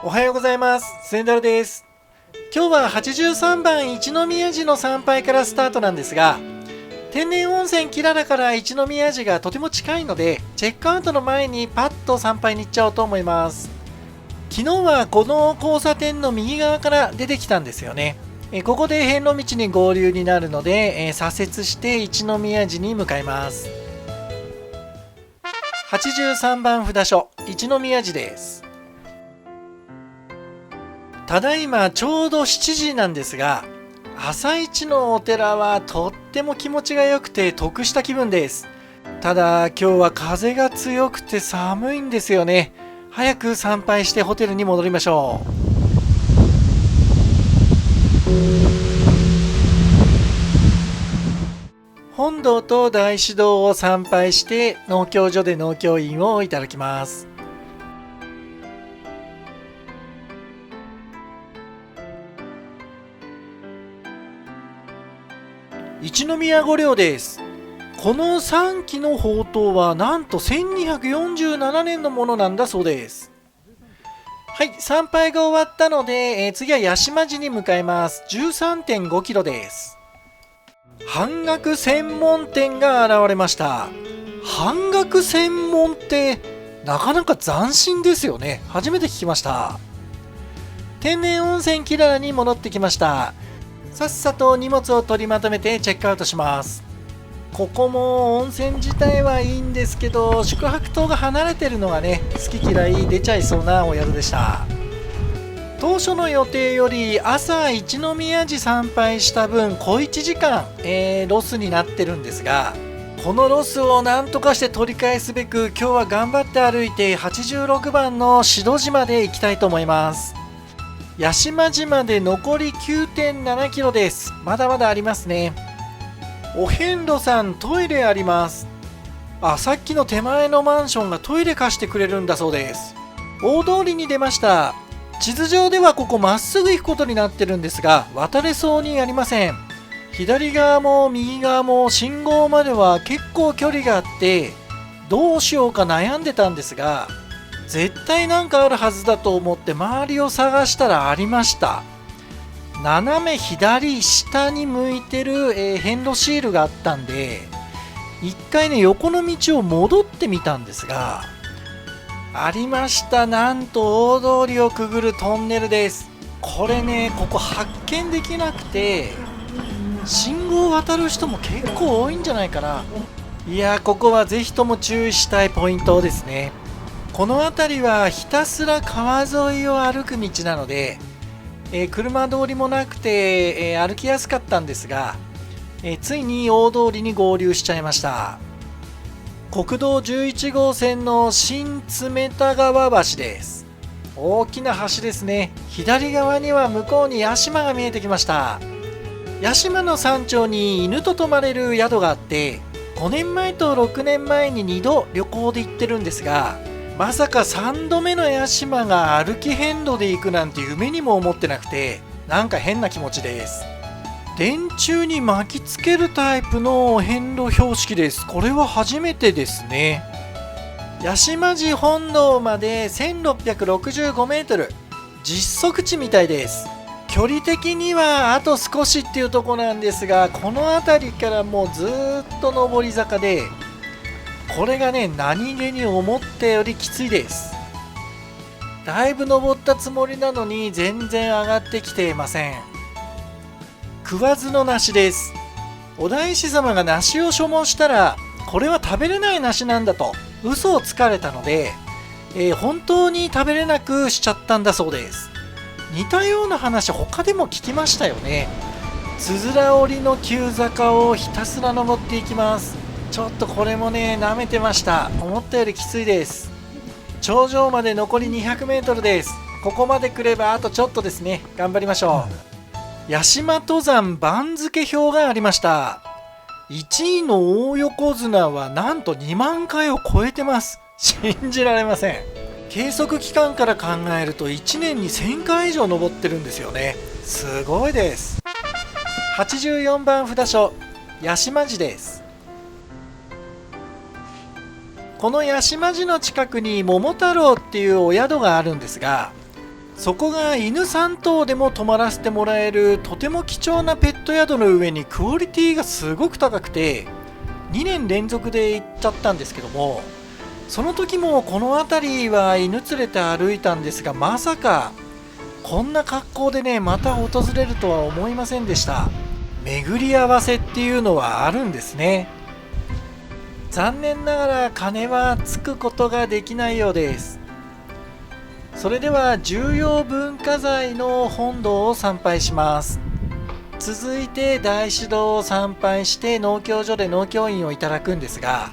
おはようございます。センダルです。今日は83番一宮寺の参拝からスタートなんですが、天然温泉キララから一宮寺がとても近いので、チェックアウトの前にパッと参拝に行っちゃおうと思います。昨日はこの交差点の右側から出てきたんですよね。ここで遍路道に合流になるので、左折して一宮寺に向かいます。83番札所一宮寺です。ただいまちょうど7時なんですが、朝一のお寺はとっても気持ちが良くて得した気分です。ただ今日は風が強くて寒いんですよね。早く参拝してホテルに戻りましょう。本堂と大師堂を参拝して農協所で農協飲をいただきます。一宮御陵です。この3基の宝塔はなんと1247年のものなんだそうです。はい、参拝が終わったので、次は屋島寺に向かいます。 13.5 キロです。半額専門店が現れました。半額専門ってなかなか斬新ですよね。初めて聞きました。天然温泉キララに戻ってきました。さっさと荷物を取りまとめてチェックアウトします。ここも温泉自体はいいんですけど、宿泊棟が離れてるのがね、好き嫌い出ちゃいそうなお宿でした。当初の予定より朝一宮寺参拝した分小1時間、ロスになってるんですが、このロスをなんとかして取り返すべく今日は頑張って歩いて86番の志戸島で行きたいと思います。屋島寺まで残り 9.7 キロです。まだまだありますね。お遍路さんトイレあります。さっきの手前のマンションがトイレ貸してくれるんだそうです。大通りに出ました。地図上ではここまっすぐ行くことになってるんですが、渡れそうにありません。左側も右側も信号までは結構距離があって、どうしようか悩んでたんですが、絶対なんかあるはずだと思って周りを探したらありました。斜め左下に向いてる、遍路シールがあったんで、一回ね横の道を戻ってみたんですが、ありました。なんと大通りをくぐるトンネルです。これね、ここ発見できなくて、信号を渡る人も結構多いんじゃないかな。いや、ここはぜひとも注意したいポイントですね。この辺りはひたすら川沿いを歩く道なので、車通りもなくて、歩きやすかったんですが、ついに大通りに合流しちゃいました。国道11号線の新爪田川橋です。大きな橋ですね。左側には向こうに屋島が見えてきました。屋島の山頂に犬と泊まれる宿があって、5年前と6年前に2度旅行で行ってるんですが、まさか3度目の屋島が歩き遍路で行くなんて夢にも思ってなくて、なんか変な気持ちです。電柱に巻きつけるタイプの遍路標識です。これは初めてですね。屋島寺本堂まで1665メートル、実測値みたいです。距離的にはあと少しっていうとこなんですが、この辺りからもうずっと上り坂で、これがね、何気に思ったよりきついです。だいぶ登ったつもりなのに全然上がってきていません。食わずの梨です。お大師様が梨を所望したら、これは食べれない梨なんだと嘘をつかれたので、本当に食べれなくしちゃったんだそうです。似たような話他でも聞きましたよね。つづら折りの急坂をひたすら登っていきます。ちょっとこれもね、舐めてました。思ったよりきついです。頂上まで残り200メートルです。ここまで来ればあとちょっとですね。頑張りましょう。屋島登山番付表がありました。1位の大横綱はなんと2万回を超えてます。信じられません。計測期間から考えると1年に1000回以上登ってるんですよね。すごいです。84番札所屋島寺です。この屋島寺の近くに桃太郎っていうお宿があるんですが、そこが犬3頭でも泊まらせてもらえるとても貴重なペット宿の上にクオリティがすごく高くて、2年連続で行っちゃったんですけども、その時もこの辺りは犬連れて歩いたんですが、まさかこんな格好でねまた訪れるとは思いませんでした。巡り合わせっていうのはあるんですね。残念ながら鐘はつくことができないようです。それでは重要文化財の本堂を参拝します。続いて大師堂を参拝して農協所で農協印をいただくんですが、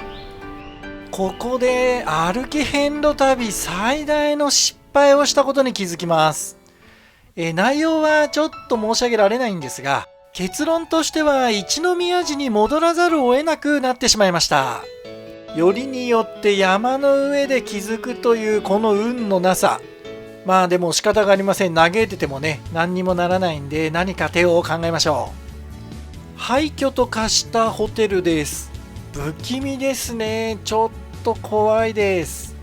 ここで歩き遍路旅最大の失敗をしたことに気づきます。内容はちょっと申し上げられないんですが、結論としては一宮寺に戻らざるを得なくなってしまいました。よりによって山の上で気づくというこの運のなさ。まあでも仕方がありません。嘆いててもね何にもならないんで、何か手を考えましょう。廃墟と化したホテルです。不気味ですね。ちょっと怖いです。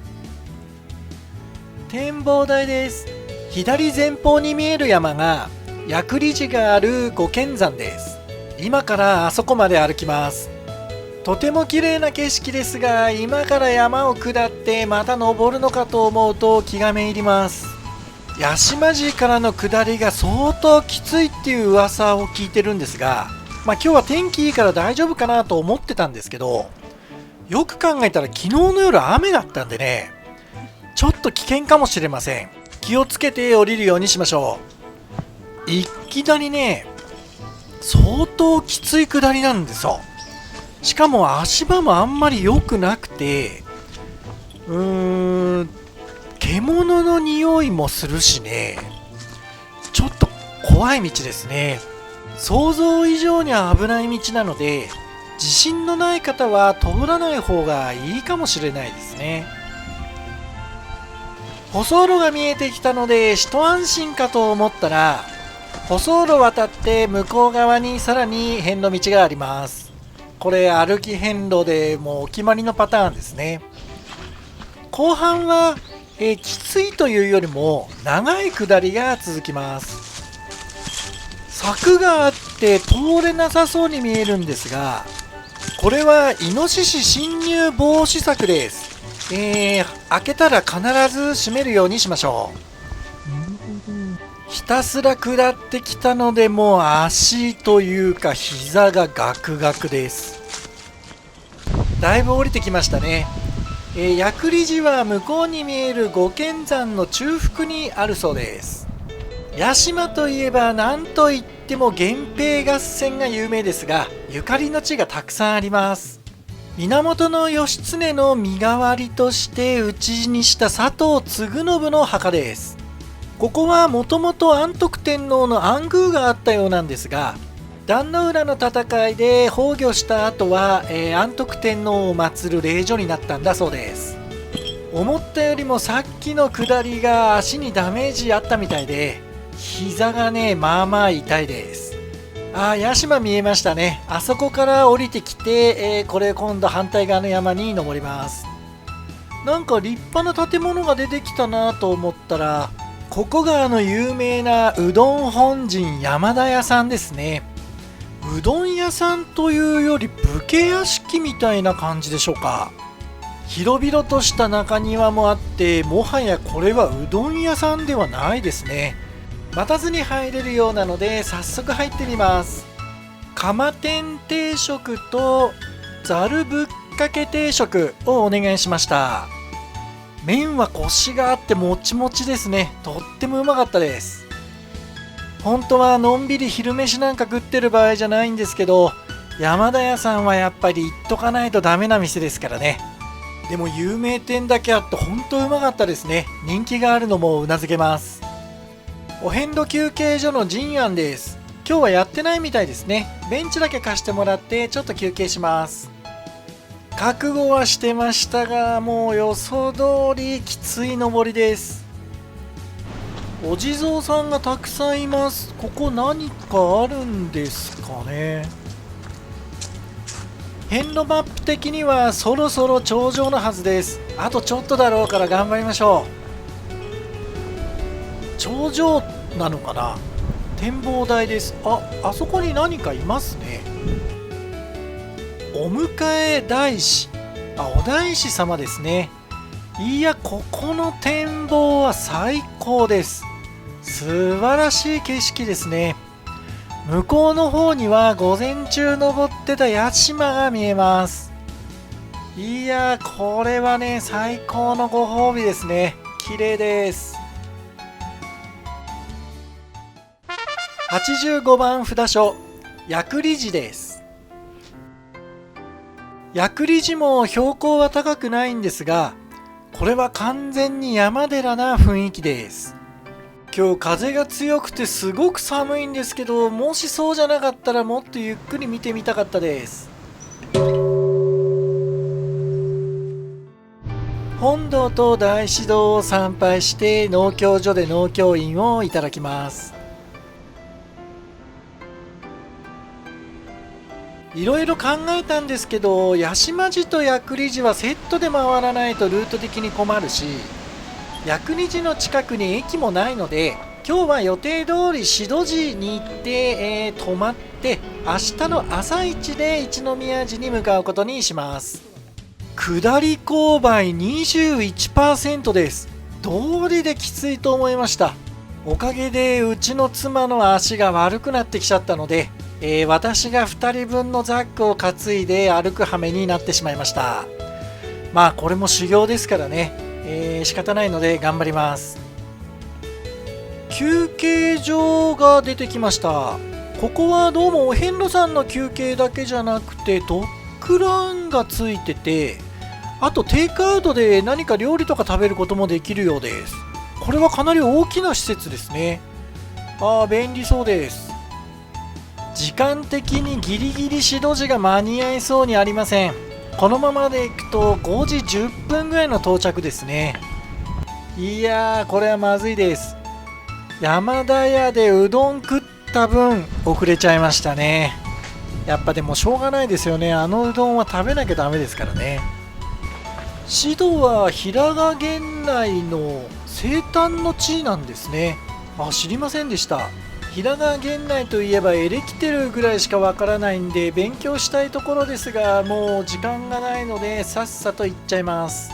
展望台です。左前方に見える山が薬理寺がある五軒山です。今からあそこまで歩きます。とても綺麗な景色ですが、今から山を下ってまた登るのかと思うと気がめいります。屋島寺からの下りが相当きついっていう噂を聞いてるんですが、今日は天気いいから大丈夫かなと思ってたんですけど、よく考えたら昨日の夜雨だったんでね、ちょっと危険かもしれません。気をつけて降りるようにしましょう。いきなりね相当きつい下りなんですよ。しかも足場もあんまり良くなくて、獣の匂いもするしね、ちょっと怖い道ですね。想像以上に危ない道なので、自信のない方は通らない方がいいかもしれないですね。舗装路が見えてきたので一安心かと思ったら、舗装路を渡って向こう側にさらに遍路道があります。これ歩き遍路でもうお決まりのパターンですね。後半は、きついというよりも長い下りが続きます。柵があって通れなさそうに見えるんですが、これはイノシシ侵入防止柵です。開けたら必ず閉めるようにしましょう。ひたすら下ってきたので、もう足というか膝がガクガクです。だいぶ降りてきましたね。薬理寺は向こうに見える五軒山の中腹にあるそうです。屋島といえば何といっても源平合戦が有名ですが、ゆかりの地がたくさんあります。源義経の身代わりとして討ち死にした佐藤継信の墓です。ここはもともと安徳天皇の安宮があったようなんですが、壇ノ浦の戦いで崩御した後は、安徳天皇を祀る霊所になったんだそうです。思ったよりもさっきの下りが足にダメージあったみたいで、膝がねまあまあ痛いです。屋島見えましたね。あそこから降りてきて、これ今度反対側の山に登ります。なんか立派な建物が出てきたなと思ったら、ここが有名なうどん本陣山田屋さんですね。うどん屋さんというより武家屋敷みたいな感じでしょうか。広々とした中庭もあって、もはやこれはうどん屋さんではないですね。待たずに入れるようなので早速入ってみます。釜天定食とざるぶっかけ定食をお願いしました。麺はコシがあってもちもちですね。とってもうまかったです。本当はのんびり昼飯なんか食ってる場合じゃないんですけど、山田屋さんはやっぱり行っとかないとダメな店ですからね。でも有名店だけあって本当うまかったですね。人気があるのもうなずけます。お遍路休憩所の陣庵です。今日はやってないみたいですね。ベンチだけ貸してもらってちょっと休憩します。覚悟はしてましたが、もう予想通りきつい登りです。お地蔵さんがたくさんいます。ここ何かあるんですかね。遍路マップ的にはそろそろ頂上のはずです。あとちょっとだろうから頑張りましょう。頂上なのかな。展望台です。あそこに何かいますね。お迎え大師、お大師様ですね。いや、ここの展望は最高です。素晴らしい景色ですね。向こうの方には午前中登ってた屋島が見えます。いや、これはね、最高のご褒美ですね。綺麗です。85番札所、薬理寺です。薬理寺も標高は高くないんですが、これは完全に山寺な雰囲気です。今日風が強くてすごく寒いんですけど、もしそうじゃなかったらもっとゆっくり見てみたかったです。本堂と大師堂を参拝して農協所で農協飲をいただきます。いろいろ考えたんですけど、屋島寺と薬理寺はセットで回らないとルート的に困るし、薬理寺の近くに駅もないので、今日は予定通り宍戸寺に行って、泊まって明日の朝一で一宮寺に向かうことにします。下り勾配 21% です。道理できついと思いました。おかげでうちの妻の足が悪くなってきちゃったので、私が2人分のザックを担いで歩く羽目になってしまいました。まあこれも修行ですからね、仕方ないので頑張ります。休憩所が出てきました。ここはどうもお遍路さんの休憩だけじゃなくてドッグランがついてて、あとテイクアウトで何か料理とか食べることもできるようです。これはかなり大きな施設ですね。便利そうです。時間的にギリギリ宍戸寺が間に合いそうにありません。このままで行くと5時10分ぐらいの到着ですね。いやー、これはまずいです。山田屋でうどん食った分遅れちゃいましたね。やっぱでもしょうがないですよね。あのうどんは食べなきゃダメですからね。宍戸は平賀源内の生誕の地なんですね。知りませんでした。平賀源内といえばエレキテルぐらいしかわからないんで勉強したいところですが、もう時間がないのでさっさと行っちゃいます。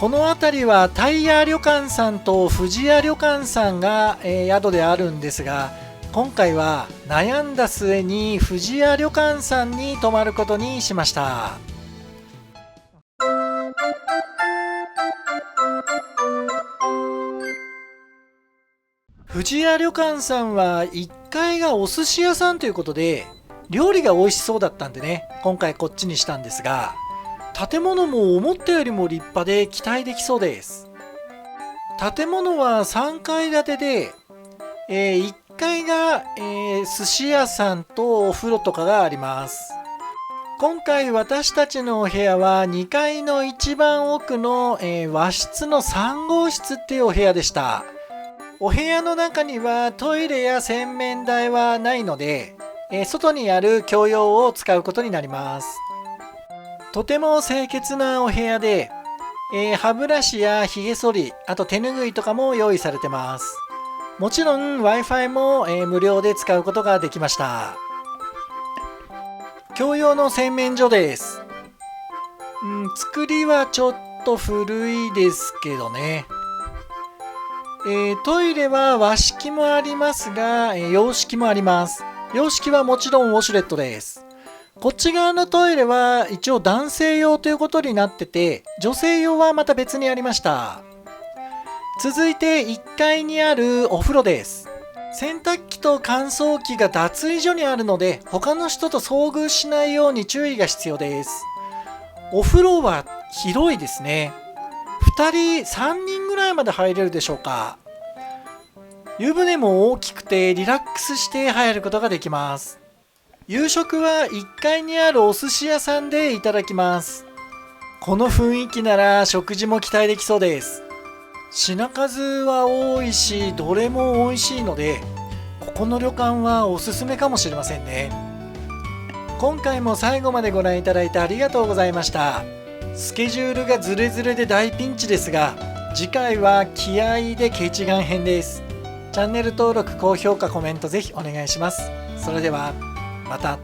この辺りは大谷旅館さんと藤屋旅館さんが、宿であるんですが、今回は悩んだ末に藤屋旅館さんに泊まることにしました。藤屋旅館さんは1階がお寿司屋さんということで料理が美味しそうだったんでね、今回こっちにしたんですが、建物も思ったよりも立派で期待できそうです。建物は3階建てで、1階が、寿司屋さんとお風呂とかがあります。今回私たちのお部屋は2階の一番奥の、和室の3号室っていうお部屋でした。お部屋の中にはトイレや洗面台はないので、外にある共用を使うことになります。とても清潔なお部屋で、歯ブラシやひげ剃り、あと手ぬぐいとかも用意されてます。もちろん Wi-Fi も、無料で使うことができました。共用の洗面所です。作りはちょっと古いですけどね。トイレは和式もありますが、洋式もあります。洋式はもちろんウォシュレットです。こっち側のトイレは一応男性用ということになってて、女性用はまた別にありました。続いて1階にあるお風呂です。洗濯機と乾燥機が脱衣所にあるので、他の人と遭遇しないように注意が必要です。お風呂は広いですね。2人3人ぐらいまで入れるでしょうか。湯船も大きくてリラックスして入ることができます。夕食は1階にあるお寿司屋さんでいただきます。この雰囲気なら食事も期待できそうです。品数は多いしどれも美味しいので、ここの旅館はおすすめかもしれませんね。今回も最後までご覧いただいてありがとうございました。スケジュールがズレズレで大ピンチですが、次回は気合でケチガン編です。チャンネル登録、高評価、コメントぜひお願いします。それではまた。